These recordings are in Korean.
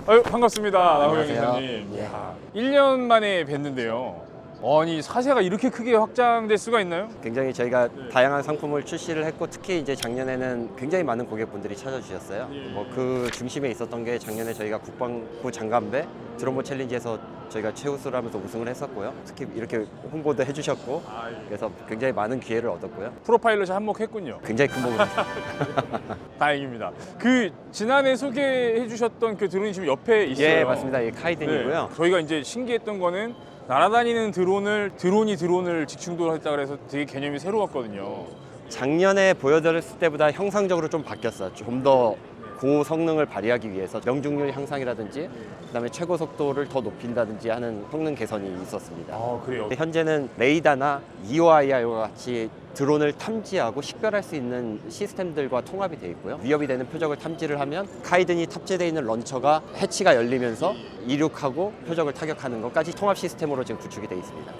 아유, 반갑습니다. 나호영 안녕하세요. 이사님. 예. 야, 1년 만에 뵀는데요. 아니, 사세가 이렇게 크게 확장될 수가 있나요? 굉장히 저희가 다양한 상품을 출시를 했고 특히 이제 작년에는 굉장히 많은 고객분들이 찾아주셨어요. 뭐 그 중심에 있었던 게 작년에 저희가 국방부 장관배 드론보 챌린지에서 저희가 최우수를 하면서 우승을 했었고요. 특히 이렇게 홍보도 해주셨고 그래서 굉장히 많은 기회를 얻었고요. 프로파일럿이 한몫했군요. 굉장히 큰 부분. 다행입니다. 그 지난해 소개해 주셨던 그 드론이 지금 옆에 있어요. 예, 맞습니다. 이 카이든이고요. 네. 저희가 이제 신기했던 거는 날아다니는 드론이 드론을 직충돌했다 그래서 되게 개념이 새로웠거든요. 작년에 보여드렸을 때보다 형상적으로 좀 바뀌었어요. 좀 더 고성능을 발휘하기 위해서 명중률 향상이라든지 그다음에 최고 속도를 더 높인다든지 하는 성능 개선이 있었습니다. 아, 그래요? 현재는 레이더나 EOIR과 같이 드론을 탐지하고 식별할 수 있는 시스템들과 통합이 되어 있고요. 위협이 되는 표적을 탐지를 하면 카이든이 탑재되어 있는 런처가 해치가 열리면서 이륙하고 표적을 타격하는 것까지 통합 시스템으로 지금 구축이 되어 있습니다.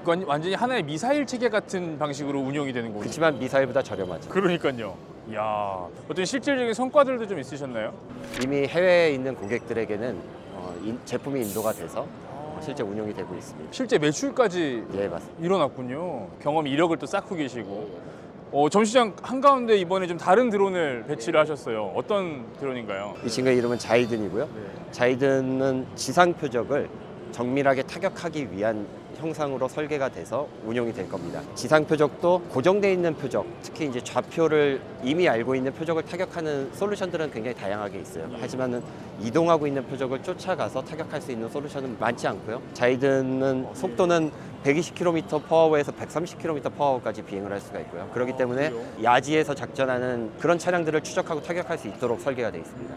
그건 완전히 하나의 미사일 체계 같은 방식으로 운영이 되는 거군요. 그렇지만 미사일보다 저렴하죠. 그러니까요. 이야, 어떤 실질적인 성과들도 좀 있으셨나요? 이미 해외에 있는 고객들에게는 제품이 인도가 돼서 실제 운영이 되고 있습니다. 실제 매출까지 예, 맞습니다. 일어났군요. 경험 이력을 또 쌓고 계시고. 전시장 한가운데 이번에 좀 다른 드론을 배치를 하셨어요. 어떤 드론인가요? 이 친구의 이름은 자이든이고요. 자이든은 지상 표적을 정밀하게 타격하기 위한 형상으로 설계가 돼서 운용이 될 겁니다. 지상 표적도 고정되어 있는 표적, 특히 이제 좌표를 이미 알고 있는 표적을 타격하는 솔루션들은 굉장히 다양하게 있어요. 하지만은 이동하고 있는 표적을 쫓아가서 타격할 수 있는 솔루션은 많지 않고요. 자이든은 속도는 120km/h에서 130km/h까지 비행을 할 수가 있고요. 그렇기 때문에 야지에서 작전하는 그런 차량들을 추적하고 타격할 수 있도록 설계가 되어 있습니다.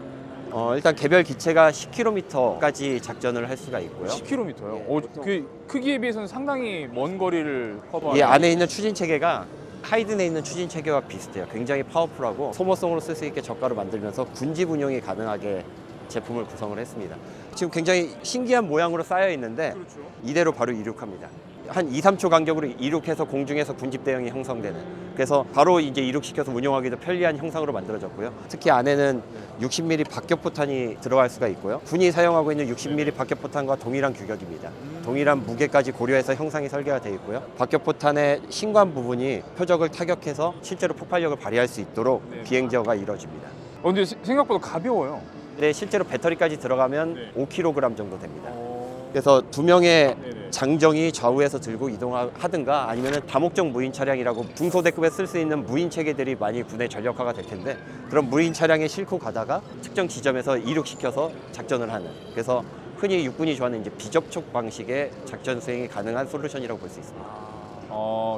일단 개별 기체가 10km까지 작전을 할 수가 있고요. 10km요? 그 크기에 비해서는 상당히 먼 거리를 커버하는. 이 안에 있는 추진 체계가 카이든에 있는 추진 체계와 비슷해요. 굉장히 파워풀하고 소모성으로 쓸 수 있게 저가로 만들면서 군집 운용이 가능하게 제품을 구성을 했습니다. 지금 굉장히 신기한 모양으로 쌓여 있는데 그렇죠. 이대로 바로 이륙합니다. 한 2, 3초 간격으로 이륙해서 공중에서 군집 대형이 형성되는, 그래서 바로 이제 이륙시켜서 운용하기도 편리한 형상으로 만들어졌고요. 특히 안에는 60mm 박격포탄이 들어갈 수가 있고요. 군이 사용하고 있는 60mm 박격포탄과 동일한 규격입니다. 동일한 무게까지 고려해서 형상이 설계가 되어 있고요. 박격포탄의 신관 부분이 표적을 타격해서 실제로 폭발력을 발휘할 수 있도록 비행제어가 이루어집니다. 근데 생각보다 가벼워요. 근데 실제로 배터리까지 들어가면 5kg 정도 됩니다. 그래서 두 명의 장정이 좌우에서 들고 이동하든가 아니면 다목적 무인 차량이라고 중소대급에 쓸 수 있는 무인 체계들이 많이 군에 전력화가 될 텐데, 그런 무인 차량에 싣고 가다가 특정 지점에서 이륙시켜서 작전을 하는, 그래서 흔히 육군이 좋아하는 이제 비접촉 방식의 작전 수행이 가능한 솔루션이라고 볼 수 있습니다.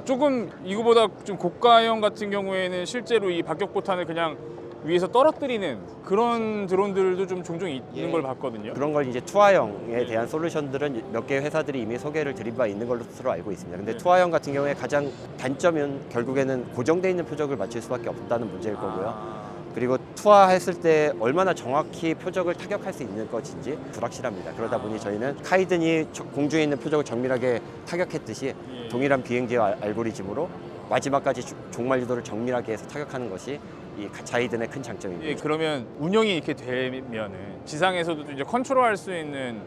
조금 이거보다 좀 고가형 같은 경우에는 실제로 이 박격포탄을 그냥 위에서 떨어뜨리는 그런 드론들도 좀 종종 있는 걸 봤거든요. 그런 걸 이제 투하형에 대한 솔루션들은 몇 개의 회사들이 이미 소개를 드린 바 있는 걸로 스스로 알고 있습니다. 근데 투하형 같은 경우에 가장 단점은 결국에는 고정되어 있는 표적을 맞출 수밖에 없다는 문제일 거고요. 그리고 투하했을 때 얼마나 정확히 표적을 타격할 수 있는 것인지 불확실합니다. 그러다 보니 저희는 카이든이 공중에 있는 표적을 정밀하게 타격했듯이 동일한 비행제어 알고리즘으로 마지막까지 종말 유도를 정밀하게 해서 타격하는 것이 이 자이든의 큰 장점입니다. 예, 그러면 운영이 이렇게 되면은 지상에서도 이제 컨트롤할 수 있는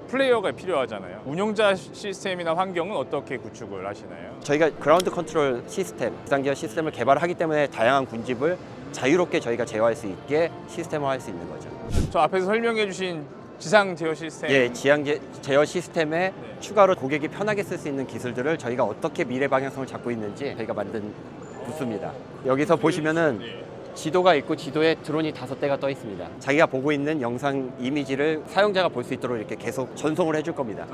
플레이어가 필요하잖아요. 운영자 시스템이나 환경은 어떻게 구축을 하시나요? 저희가 그라운드 컨트롤 시스템, 비상제어 시스템을 개발하기 때문에 다양한 군집을 자유롭게 저희가 제어할 수 있게 시스템화할 수 있는 거죠. 저 앞에서 설명해 주신 지상 제어 시스템. 예, 지향 제어 시스템에 추가로 고객이 편하게 쓸 수 있는 기술들을 저희가 어떻게 미래 방향성을 잡고 있는지 저희가 만든 부스입니다. 여기서 보시면은 지도가 있고 지도에 드론이 5대가 떠 있습니다. 자기가 보고 있는 영상 이미지를 사용자가 볼 수 있도록 이렇게 계속 전송을 해줄 겁니다.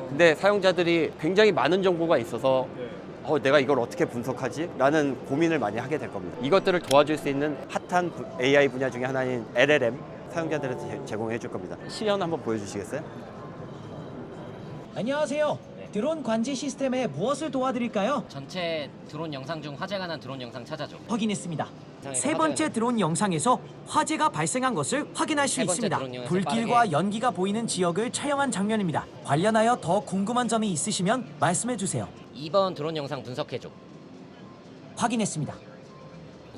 근데 사용자들이 굉장히 많은 정보가 있어서 내가 이걸 어떻게 분석하지? 라는 고민을 많이 하게 될 겁니다. 이것들을 도와줄 수 있는 핫한 AI 분야 중에 하나인 LLM 사용자들한테 제공해 줄 겁니다. 시연 한번 보여주시겠어요? 안녕하세요. 드론 관제 시스템에 무엇을 도와드릴까요? 전체 드론 영상 중 화재가 난 드론 영상 찾아줘. 확인했습니다. 세 번째 드론 영상에서 화재가 발생한 것을 확인할 수 세 번째 있습니다. 드론 영상 불길과 빠르게. 연기가 보이는 지역을 촬영한 장면입니다. 관련하여 더 궁금한 점이 있으시면 말씀해 주세요. 2번 드론 영상 분석해줘. 확인했습니다.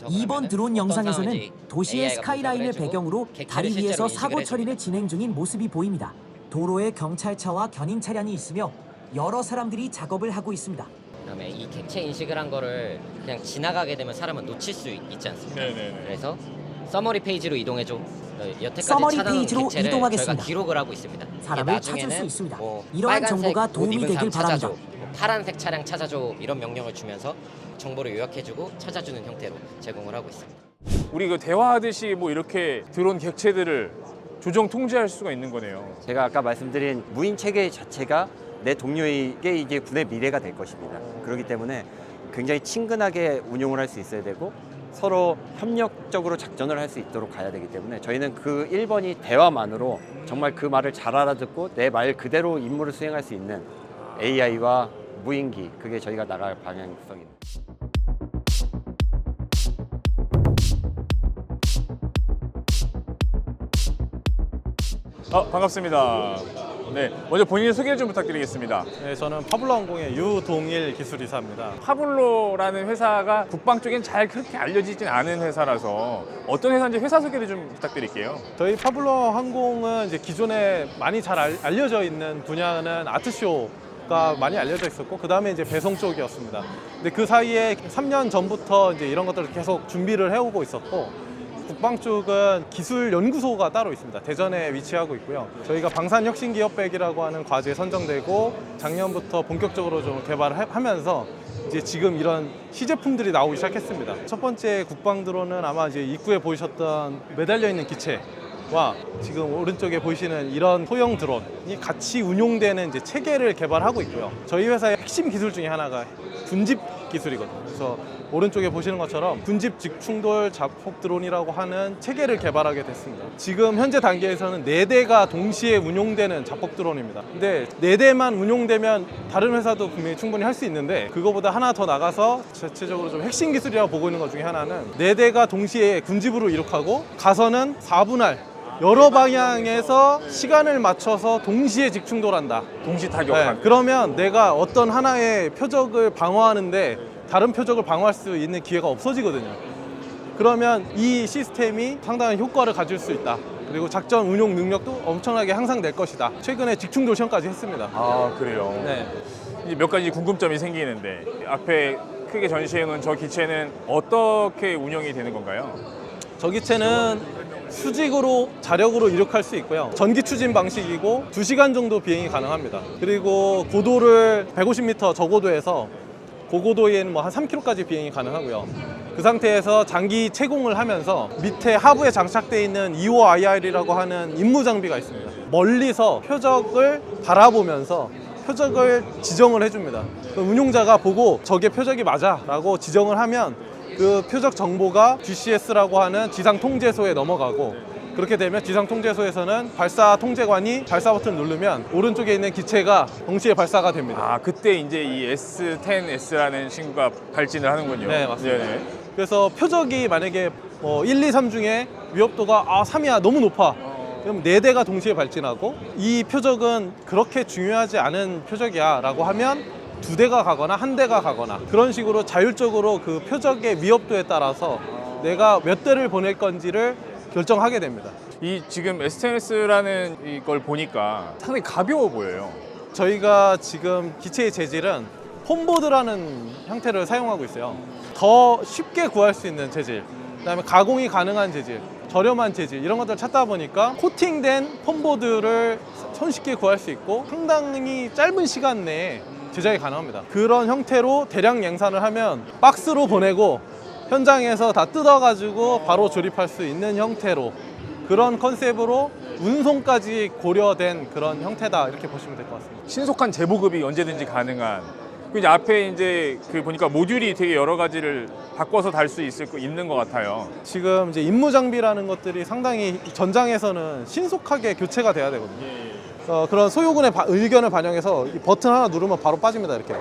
이번 드론 영상에서는 이제 도시의 AI가 스카이라인을 분석을 해주고 배경으로 객체를 다리 위에서 실제로 사고 인식을 처리를 해줍니다. 진행 중인 모습이 보입니다. 도로에 경찰차와 견인 차량이 있으며 여러 사람들이 작업을 하고 있습니다. 그다음에 이 객체 인식을 한 거를 그냥 지나가게 되면 사람은 놓칠 수 있지 않습니까? 네네네. 그래서 서머리 페이지로 이동해줘. 여태까지 서머리 찾아놓은 페이지로 객체를 이동하겠습니다. 저희가 기록을 하고 있습니다. 사람을 이게 찾을 수 나중에는 있습니다. 뭐 이러한 빨간색 정보가 옷 도움이 입은 되길 사람 찾아줘, 바랍니다. 뭐 파란색 차량 찾아줘 이런 명령을 주면서 정보를 요약해주고 찾아주는 형태로 제공을 하고 있습니다. 우리 그 대화하듯이 뭐 이렇게 드론 객체들을 조정 통제할 수가 있는 거네요. 제가 아까 말씀드린 무인 체계 자체가 내 동료에게 이게 군의 미래가 될 것입니다. 그렇기 때문에 굉장히 친근하게 운용을 할 수 있어야 되고 서로 협력적으로 작전을 할 수 있도록 가야 되기 때문에 저희는 그 1번이 대화만으로 정말 그 말을 잘 알아듣고 내 말 그대로 임무를 수행할 수 있는 AI와 무인기, 그게 저희가 나갈 방향성입니다. 반갑습니다. 네, 먼저 본인 소개 좀 부탁드리겠습니다. 네, 저는 파블로 항공의 유동일 기술이사입니다. 파블로라는 회사가 국방 쪽엔 잘 그렇게 알려지진 않은 회사라서 어떤 회사인지 회사 소개를 좀 부탁드릴게요. 저희 파블로 항공은 이제 기존에 많이 잘 알려져 있는 분야는 아트쇼가 많이 알려져 있었고 그 다음에 이제 배송 쪽이었습니다. 근데 그 사이에 3년 전부터 이제 이런 것들을 계속 준비를 해오고 있었고 국방 쪽은 기술연구소가 따로 있습니다. 대전에 위치하고 있고요. 저희가 방산혁신기업백이라고 하는 과제에 선정되고 작년부터 본격적으로 좀 개발을 하면서 이제 지금 이런 시제품들이 나오기 시작했습니다. 첫 번째 국방 드론은 아마 이제 입구에 보이셨던 매달려 있는 기체와 지금 오른쪽에 보이시는 이런 소형 드론이 같이 운용되는 이제 체계를 개발하고 있고요. 저희 회사의 핵심 기술 중에 하나가 군집 기술이거든요. 그래서 오른쪽에 보시는 것처럼 군집 직충돌 자폭 드론이라고 하는 체계를 개발하게 됐습니다. 지금 현재 단계에서는 4대가 동시에 운용되는 자폭 드론입니다. 근데 4대만 운용되면 다른 회사도 분명히 충분히 할 수 있는데 그거보다 하나 더 나가서 자체적으로 좀 핵심 기술이라고 보고 있는 것 중에 하나는 4대가 동시에 군집으로 이륙하고 가서는 4분할 여러 방향에서 시간을 맞춰서 동시에 직충돌한다. 동시 네, 타격. 그러면 내가 어떤 하나의 표적을 방어하는데 다른 표적을 방어할 수 있는 기회가 없어지거든요. 그러면 이 시스템이 상당한 효과를 가질 수 있다. 그리고 작전 운용 능력도 엄청나게 향상될 것이다. 최근에 직충돌 시험까지 했습니다. 아, 그래요. 네. 이제 몇 가지 궁금점이 생기는데 앞에 크게 전시해 놓은 저 기체는 어떻게 운영이 되는 건가요? 저 기체는 수직으로 자력으로 이륙할 수 있고요. 전기 추진 방식이고 2시간 정도 비행이 가능합니다. 그리고 고도를 150m 저고도에서 고고도에는 뭐 한 3km까지 비행이 가능하고요. 그 상태에서 장기 채공을 하면서 밑에 하부에 장착되어 있는 25IR이라고 하는 임무 장비가 있습니다. 멀리서 표적을 바라보면서 표적을 지정을 해줍니다. 운용자가 보고 저게 표적이 맞아 라고 지정을 하면 그 표적 정보가 GCS라고 하는 지상 통제소에 넘어가고 그렇게 되면 지상 통제소에서는 발사 통제관이 발사 버튼을 누르면 오른쪽에 있는 기체가 동시에 발사가 됩니다. 아, 그때 이제 이 S10S라는 친구가 발진을 하는군요. 네, 맞습니다. 네네. 그래서 표적이 만약에 1, 2, 3 중에 위협도가 3이야 너무 높아. 그럼 4대가 동시에 발진하고 이 표적은 그렇게 중요하지 않은 표적이야 라고 하면 2대가 가거나 1대가 가거나 그런 식으로 자율적으로 그 표적의 위협도에 따라서 내가 몇 대를 보낼 건지를 결정하게 됩니다. 이 지금 S10S라는 이걸 보니까 상당히 가벼워 보여요. 저희가 지금 기체의 재질은 폼보드라는 형태를 사용하고 있어요. 더 쉽게 구할 수 있는 재질, 그다음에 가공이 가능한 재질, 저렴한 재질 이런 것들을 찾다 보니까 코팅된 폼보드를 손쉽게 구할 수 있고 상당히 짧은 시간 내에 제작이 가능합니다. 그런 형태로 대량 양산을 하면 박스로 보내고 현장에서 다 뜯어가지고 바로 조립할 수 있는 형태로 그런 컨셉으로 운송까지 고려된 그런 형태다 이렇게 보시면 될 것 같습니다. 신속한 재보급이 언제든지 가능한. 그 이제 앞에 이제 그 보니까 모듈이 되게 여러 가지를 바꿔서 달 수 있는 것 같아요. 지금 이제 임무 장비라는 것들이 상당히 전장에서는 신속하게 교체가 돼야 되거든요. 그런 소요군의 의견을 반영해서 이 버튼 하나 누르면 바로 빠집니다 이렇게.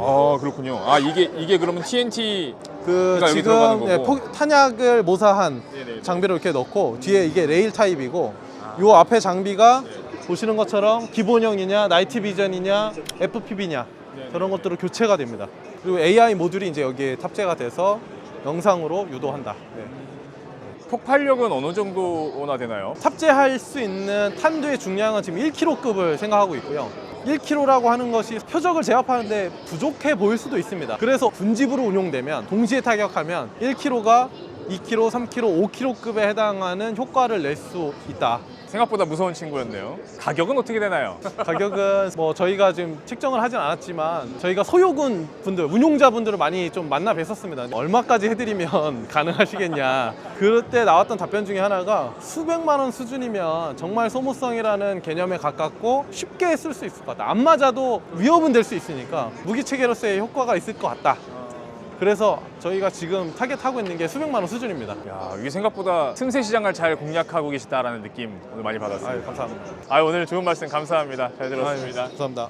아, 그렇군요. 아, 이게 그러면 TNT 그 여기 들어가는 지금 거고. 탄약을 모사한 네네. 장비를 이렇게 넣고 뒤에 이게 레일 타입이고 요 앞에 장비가 보시는 것처럼 기본형이냐 나이트 비전이냐 FPV냐 저런 것들로 교체가 됩니다. 그리고 AI 모듈이 이제 여기에 탑재가 돼서 영상으로 유도한다. 폭발력은 어느 정도나 되나요? 탑재할 수 있는 탄두의 중량은 지금 1kg급을 생각하고 있고요. 1kg라고 하는 것이 표적을 제압하는데 부족해 보일 수도 있습니다. 그래서 군집으로 운용되면 동시에 타격하면 1kg가 2kg, 3kg, 5kg급에 해당하는 효과를 낼 수 있다. 생각보다 무서운 친구였네요. 가격은 어떻게 되나요? 가격은 뭐 저희가 지금 측정을 하진 않았지만 저희가 소요군 분들, 운용자분들을 많이 좀 만나 뵀었습니다. 얼마까지 해드리면 가능하시겠냐. 그때 나왔던 답변 중에 하나가 수백만 원 수준이면 정말 소모성이라는 개념에 가깝고 쉽게 쓸 수 있을 것 같다. 안 맞아도 위협은 될 수 있으니까 무기체계로서의 효과가 있을 것 같다. 그래서 저희가 지금 타겟하고 있는 게 수백만 원 수준입니다. 야, 이게 생각보다 틈새 시장을 잘 공략하고 계시다라는 느낌 오늘 많이 받았습니다. 아유, 감사합니다. 오늘 좋은 말씀 감사합니다. 잘 들었습니다. 아유, 감사합니다.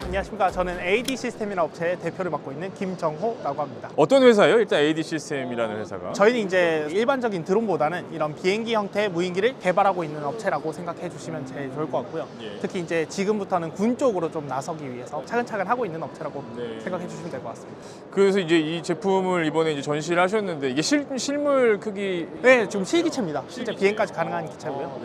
안녕하십니까. 저는 AD 시스템이라는 업체의 대표를 맡고 있는 김정호라고 합니다. 어떤 회사예요? 일단 AD 시스템이라는 회사가. 저희는 이제 일반적인 드론보다는 이런 비행기 형태의 무인기를 개발하고 있는 업체라고 생각해 주시면 제일 좋을 것 같고요. 예. 특히 이제 지금부터는 군 쪽으로 좀 나서기 위해서 차근차근 하고 있는 업체라고 네. 생각해 주시면 될 것 같습니다. 그래서 이제 이 제품을 이번에 이제 전시를 하셨는데 이게 실물 크기. 네, 지금 실기체입니다. 실제 비행까지 가능한 기체고요.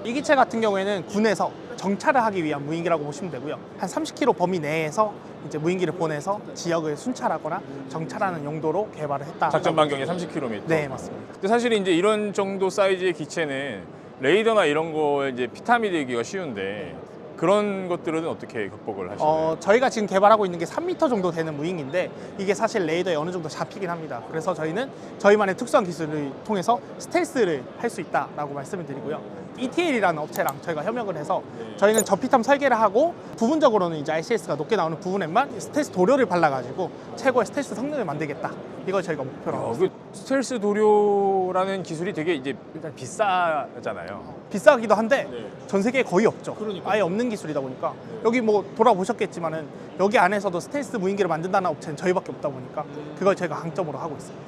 이 기체 같은 경우에는 군에서 정찰을 하기 위한 무인기라고 보시면 되고요. 한 30km 범위 내에서 이제 무인기를 보내서 지역을 순찰하거나 정찰하는 용도로 개발을 했다. 작전 반경이 30km. 네, 맞습니다. 근데 사실 이제 이런 정도 사이즈의 기체는 레이더나 이런 거에 이제 피탐이 되기가 쉬운데 그런 것들은 어떻게 극복을 하시나요? 저희가 지금 개발하고 있는 게 3m 정도 되는 무인기인데 이게 사실 레이더에 어느 정도 잡히긴 합니다. 그래서 저희는 저희만의 특수한 기술을 통해서 스텔스를 할 수 있다라고 말씀을 드리고요. ETL이라는 업체랑 저희가 협력을 해서 저희는 저피탐 설계를 하고 부분적으로는 이제 RCS가 높게 나오는 부분에만 스텔스 도료를 발라가지고 최고의 스텔스 성능을 만들겠다. 이걸 저희가 목표로 하고 있습니다. 그 스텔스 도료라는 기술이 되게 이제 일단 비싸잖아요. 비싸기도 한데 네. 전 세계에 거의 없죠. 아예 없는 기술이다 보니까 여기 뭐 돌아보셨겠지만은 여기 안에서도 스텔스 무인기를 만든다는 업체는 저희밖에 없다 보니까 그걸 저희가 강점으로 하고 있습니다.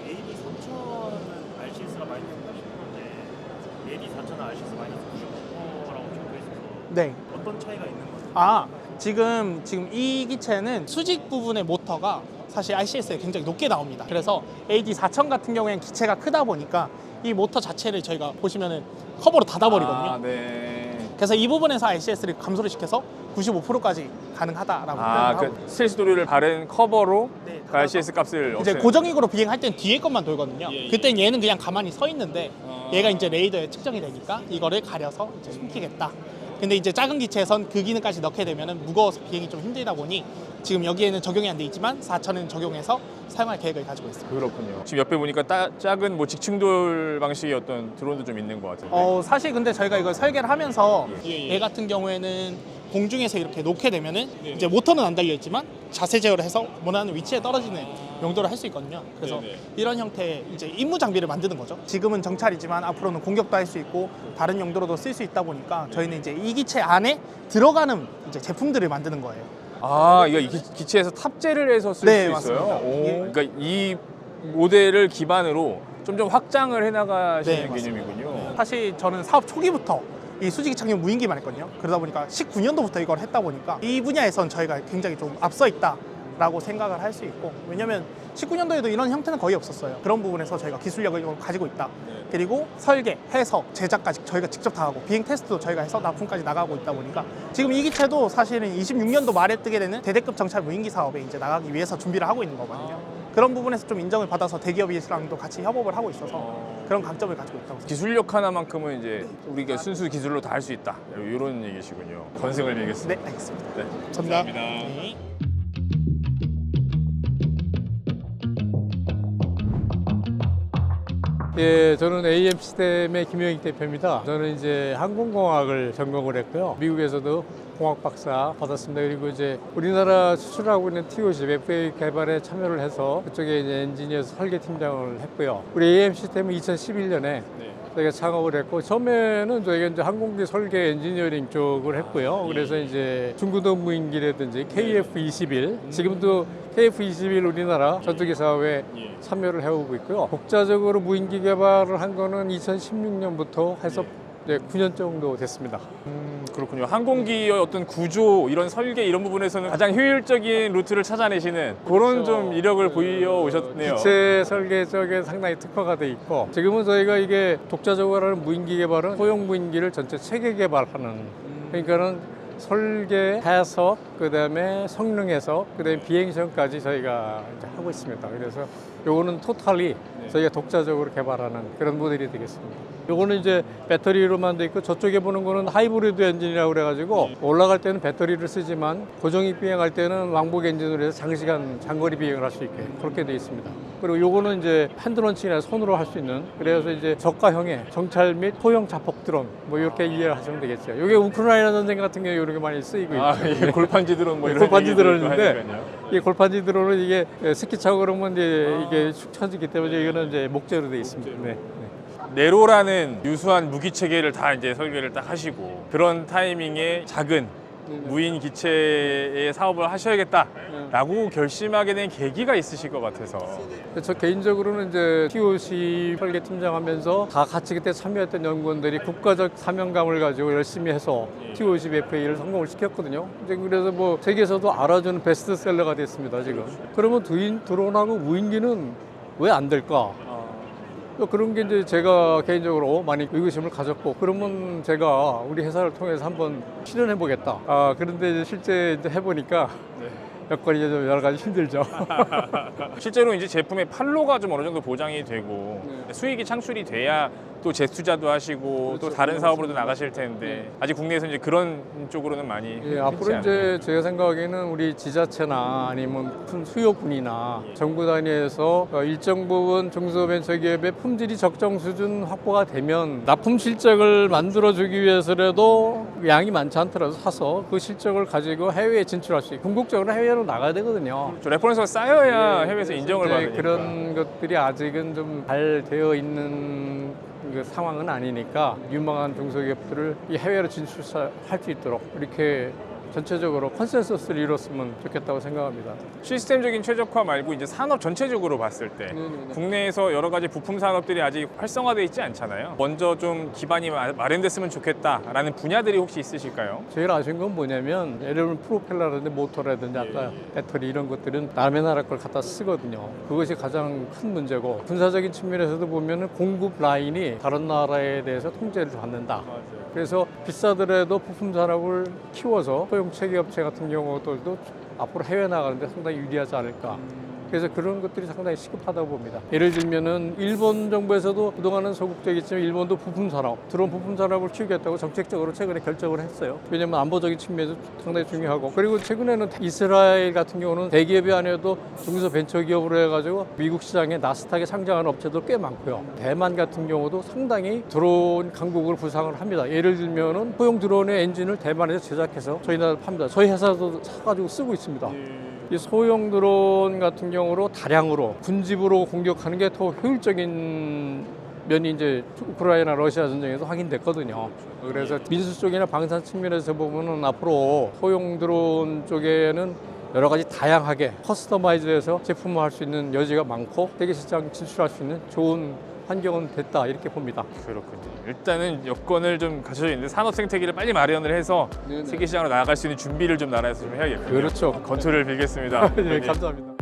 AD 3000은 RCS가 많이 들어가시는데 AD 4000은 RCS 많이 들어가시는 거라고 적혀 있어서 네. 어떤 차이가 있는 거죠? 지금 이 기체는 수직 부분의 모터가 사실 RCS에 굉장히 높게 나옵니다. 그래서 AD 4000 같은 경우에는 기체가 크다 보니까 이 모터 자체를 저희가 보시면은 커버로 닫아버리거든요. 네. 그래서 이 부분에서 RCS를 감소를 시켜서 95%까지 가능하다라고 표현을 하고 그 스텔스 도료를 바른 커버로 네, 그 RCS 값을 이제 없애는. 고정익으로 비행할 땐 뒤에 것만 돌거든요. 그땐 얘는 그냥 가만히 서 있는데 얘가 이제 레이더에 측정이 되니까 이거를 가려서 이제 숨기겠다. 근데 이제 작은 기체에선 그 기능까지 넣게 되면 무거워서 비행이 좀 힘들다 보니 지금 여기에는 적용이 안 돼 있지만 4000은 적용해서 사용할 계획을 가지고 있습니다. 그렇군요. 지금 옆에 보니까 작은 뭐 직충돌 방식의 어떤 드론도 좀 있는 것 같은데. 사실 근데 저희가 이걸 설계를 하면서 얘 같은 경우에는 공중에서 이렇게 놓게 되면은 이제 모터는 안 달려 있지만 자세 제어를 해서 원하는 위치에 떨어지는 용도를 할 수 있거든요. 그래서 이런 형태의 이제 임무 장비를 만드는 거죠. 지금은 정찰이지만 앞으로는 공격도 할 수 있고 다른 용도로도 쓸 수 있다 보니까 저희는 이제 이 기체 안에 들어가는 이제 제품들을 만드는 거예요. 이거 기체에서 탑재를 해서 쓸 수 네, 있어요? 맞습니다. 그러니까 이 모델을 기반으로 좀 확장을 해나가시는 네, 맞습니다. 개념이군요. 사실 저는 사업 초기부터 이 수직이 착륙 무인기만 했거든요. 그러다 보니까 19년도부터 이걸 했다 보니까 이 분야에선 저희가 굉장히 좀 앞서 있다라고 생각을 할 수 있고, 왜냐면 19년도에도 이런 형태는 거의 없었어요. 그런 부분에서 저희가 기술력을 가지고 있다. 그리고 설계, 해석, 제작까지 저희가 직접 다 하고 비행 테스트도 저희가 해서 납품까지 나가고 있다 보니까 지금 이 기체도 사실은 26년도 말에 뜨게 되는 대대급 정찰 무인기 사업에 이제 나가기 위해서 준비를 하고 있는 거거든요. 그런 부분에서 좀 인정을 받아서 대기업이랑도 같이 협업을 하고 있어서 그런 강점을 가지고 있다고 생각합니다. 기술력 하나만큼은 이제 우리가 순수 기술로 다 할 수 있다. 이런 얘기시군요. 건승을 빌겠습니다. 네, 알겠습니다. 네. 감사합니다. 네. 예, 저는 AM 시스템의 김영익 대표입니다. 저는 이제 항공공학을 전공을 했고요. 미국에서도 공학 박사 받았습니다. 그리고 이제 우리나라 수출하고 있는 TOC FA 개발에 참여를 해서 그쪽에 이제 엔지니어 설계 팀장을 했고요. 우리 AM 시스템은 2011년에 저희가 창업을 했고, 처음에는 저희가 이제 항공기 설계 엔지니어링 쪽을 했고요. 그래서 이제 중구도 무인기라든지 KF-21, 지금도 KF-21 우리나라 전투기 사업에 참여를 해오고 있고요. 독자적으로 무인기 개발을 한 거는 2016년부터 해서 이제 9년 정도 됐습니다. 그렇군요. 항공기의 어떤 구조, 이런 설계 이런 부분에서는 가장 효율적인 루트를 찾아내시는 그런 좀 이력을 보여 오셨네요. 기체 설계 쪽에 상당히 특화가 돼 있고 지금은 저희가 이게 독자적으로 하는 무인기 개발은 소형 무인기를 전체 체계 개발하는 그러니까는 설계, 해석, 그다음에 성능 해석, 그다음에 비행 시험까지 저희가 이제 하고 있습니다. 그래서 요거는 토탈리 저희가 독자적으로 개발하는 그런 모델이 되겠습니다. 요거는 이제 배터리로만 돼 있고 저쪽에 보는 거는 하이브리드 엔진이라고 그래가지고 올라갈 때는 배터리를 쓰지만 고정익 비행할 때는 왕복 엔진으로 해서 장시간 장거리 비행을 할 수 있게 그렇게 돼 있습니다. 그리고 요거는 이제 핸드런칭이나 손으로 할 수 있는 그래서 이제 저가형의 정찰 및 소형 자폭 드론 뭐 이렇게 이해를 하시면 되겠죠. 요게 우크라이나 전쟁 같은 경우에 이런 게 많이 쓰이고 있죠. 이게 골판지 드론 뭐 이런 골판지 얘기도 드론인데 하니까요. 이 골판지 드론은 이게 스키 차고 그러면 이제 이게 축 처지기 때문에 이거는 이제 목재로 돼 있습니다. 네. 네로라는 유수한 무기 체계를 다 이제 설계를 딱 하시고 그런 타이밍에 작은 무인 기체의 사업을 하셔야겠다라고 결심하게 된 계기가 있으실 것 같아서. 저 개인적으로는 이제 TOC 설계 팀장하면서 다 같이 그때 참여했던 연구원들이 국가적 사명감을 가지고 열심히 해서 TOC FA를 성공을 시켰거든요. 이제 그래서 뭐 세계에서도 알아주는 베스트셀러가 됐습니다 지금. 그러면 드론하고 무인기는 왜 안 될까? 그런 게 이제 제가 개인적으로 많이 의구심을 가졌고 그러면 제가 우리 회사를 통해서 한번 실현해 보겠다. 그런데 이제 실제 이제 해보니까 여건이 좀 여러 가지 힘들죠. 실제로 이제 제품의 판로가 좀 어느 정도 보장이 되고 수익이 창출이 돼야 또 재투자도 하시고 또 다른 사업으로도 나가실 텐데 아직 국내에서 이제 그런 쪽으로는 많이 예, 앞으로 이제 제가 생각하기에는 우리 지자체나 아니면 큰 수요군이나 정부 단위에서 일정 부분 중소벤처기업의 품질이 적정 수준 확보가 되면 납품 실적을 만들어주기 위해서라도 양이 많지 않더라도 사서 그 실적을 가지고 해외에 진출할 수 있고 궁극적으로 해외로 나가야 되거든요. 좀 레퍼런스가 쌓여야 해외에서 인정을 이제 받으니까. 그런 것들이 아직은 좀 잘 되어 있는 그 상황은 아니니까 유망한 중소기업들을 이 해외로 진출할 수 있도록 이렇게 전체적으로 컨센서스를 이뤘으면 좋겠다고 생각합니다. 시스템적인 최적화 말고 이제 산업 전체적으로 봤을 때 국내에서 여러 가지 부품 산업들이 아직 활성화되어 있지 않잖아요. 먼저 좀 기반이 마련됐으면 좋겠다라는 분야들이 혹시 있으실까요? 제일 아쉬운 건 뭐냐면 예를 들면 프로펠러라든지 모터라든지 아까 배터리 이런 것들은 남의 나라 걸 갖다 쓰거든요. 그것이 가장 큰 문제고 군사적인 측면에서도 보면은 공급 라인이 다른 나라에 대해서 통제를 받는다. 그래서 비싸더라도 부품 산업을 키워서 소형 체계업체 같은 경우들도 앞으로 해외 나가는데 상당히 유리하지 않을까. 그래서 그런 것들이 상당히 시급하다고 봅니다. 예를 들면은 일본 정부에서도 그동안은 소극적이지만 일본도 부품 산업, 드론 부품 산업을 키우겠다고 정책적으로 최근에 결정을 했어요. 왜냐하면 안보적인 측면에서 상당히 중요하고 그리고 최근에는 이스라엘 같은 경우는 대기업이 아니어도 중소벤처기업으로 해가지고 미국 시장에 나스닥에 상장하는 업체도 꽤 많고요. 대만 같은 경우도 상당히 드론 강국을 구상을 합니다. 예를 들면은 소형 드론의 엔진을 대만에서 제작해서 저희 나라 팝니다. 저희 회사도 사가지고 쓰고 있습니다. 이 소형 드론 같은 경우로 다량으로 군집으로 공격하는 게 더 효율적인 면이 이제 우크라이나 러시아 전쟁에서 확인됐거든요. 그래서 민수 쪽이나 방산 측면에서 보면은 앞으로 소형 드론 쪽에는 여러 가지 다양하게 커스터마이즈해서 제품화할 수 있는 여지가 많고 세계 시장 진출할 수 있는 좋은 환경은 됐다 이렇게 봅니다. 그렇군요. 일단은 여건을 좀 갖춰져 있는데 산업 생태계를 빨리 마련을 해서 세계 시장으로 나아갈 수 있는 준비를 좀 나라에서 좀 해야겠군요. 그렇죠. 건투를 빌겠습니다. 네, 감사합니다.